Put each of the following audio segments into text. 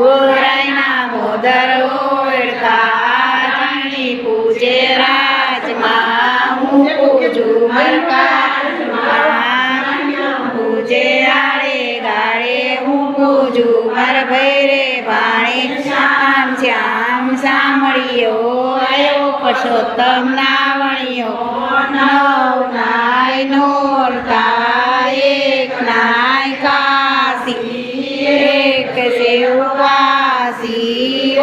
રાયના મોદર ઓળખા રાણી પૂજે રાજમાં હું પૂજું મરકાજમાં પૂજે આડે ગાડે હું પૂજું મર ભૈરે ભાણે શ્યામ શ્યામ સાંભળ્યો આયો પુરુષોત્તમ નાવણ્યો નવ નાય નોરતા એક નાય કાશી એક સેવવાસી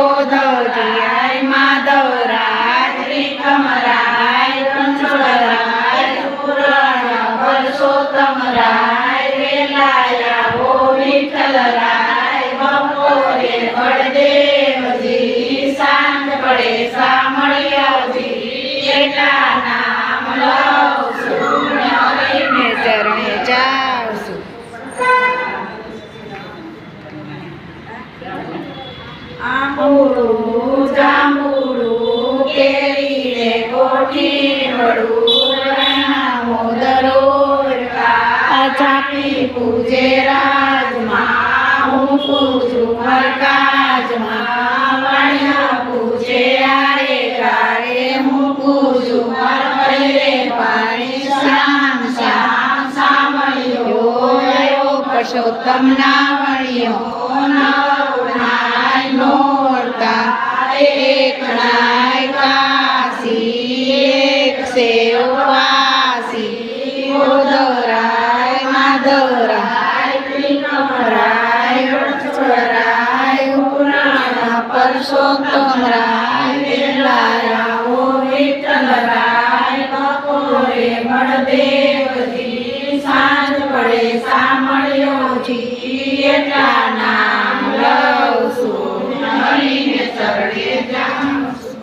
ઓધવજી માધવરાજ વિક્રમરાય પંચરાય પુરાણ પુરુષોત્તમ રાય વેલાયા ઓ વિઠ્ઠલરાય બપોરે બળદેવજી સાંજ પડે સામળિયાજી એટલા નામ લઉં છું હરિને ચરણે જાઉં છું. આંબોળું જાંબુડું કેરીને કોઠી વડું મોદરો ચાપી પૂજે રાજમાં હું પૂજું મરકાજમાં વાણિયા પૂજે આરે ગારે હું પૂજું મર ભૈરે પાણી શ્યામ શ્યામ સાંભળ્યો આયો પુરુષોત્તમ નાવણ્યો નવ નાય નોરતા એક નાય કાશી એક સેવવાસી ઓધવરાય માધવરાય વિક્રમરાય પંચરાય પુરાણ પુરુષોત્તમ રાય વેલાયા ઓ વિઠ્ઠલરાય બપોરે બળદેવજી સાંજ પડે સાંભળ્યોજી એટલા નામ લઉં છું હરિને ચરણે જાઉં છું.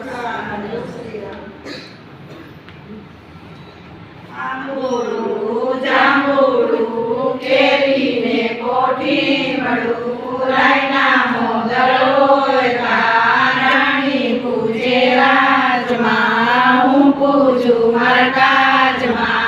આંબોળું જાંબુડું કેરીને કોઠી વડું રાયના મોદર ઓળખા રાણી પૂજે રાજમાં હું પૂજું મરકાજમાં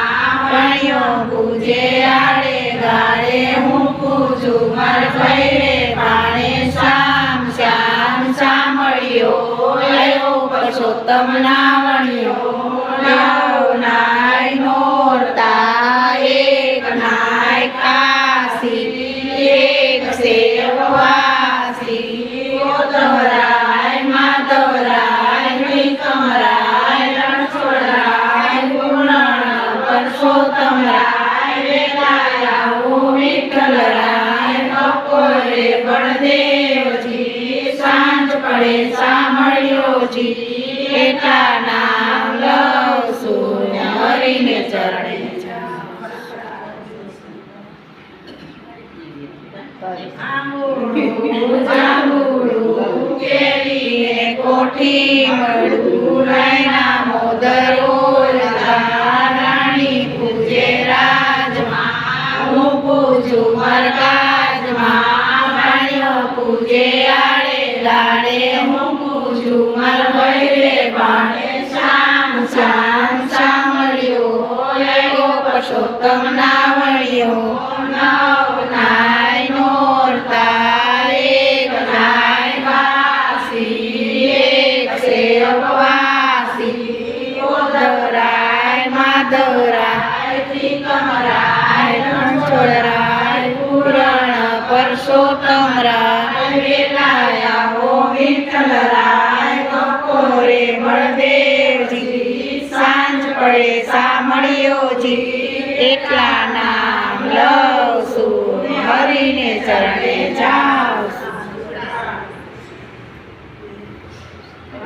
વાણિયો પૂજે આડે ગાડે હું પૂજું મર ભૈરે ભાણે શ્યામ શ્યામ સાંભળ્યો આયો પુરુષોત્તમ નાવણ્યો નવ નાય નોરતા એક નાય કાશી એક સેવવાસી ઓધવરાય માધવરાય વિક્રમરાય રણછોડરાય પૂર્ણ પુરુષોત્તમ રાય વેલાયા ઓ વિઠ્ઠલરાય બપોરે બળદેવજી સાંજ પડે સાંભળ્યોજી એટલા નામ લઉં છું હરિને ચરણે આંબોળું જાંબુડું કેરીને કોઠી વડું રાયના મોદર ઓળખા રાણી પૂજે રાજમાં હું પૂજું મરકાજમાં વાણિયો પૂજે આડે ગાડે હું પૂજું મર ભૈરે ભાણે શ્યામ શ્યામ સાંભળ્યો આયો પુરુષોત્તમ નાવણ્યો નવ નાય નોરતા એક નાય કાશી એક સેવવાસી ઓધવરાય માધવરાય વિક્રમરાય રણછોડરાય પૂરણ પુરુષોત્તમ રાય વેલાયા ઓ વિઠ્ઠલરાય બપોરે બળદેવજી સાંજ પડે સાંભળ્યોજી એટલા નામ લઉં છું હરિને ચરણે જાઉં.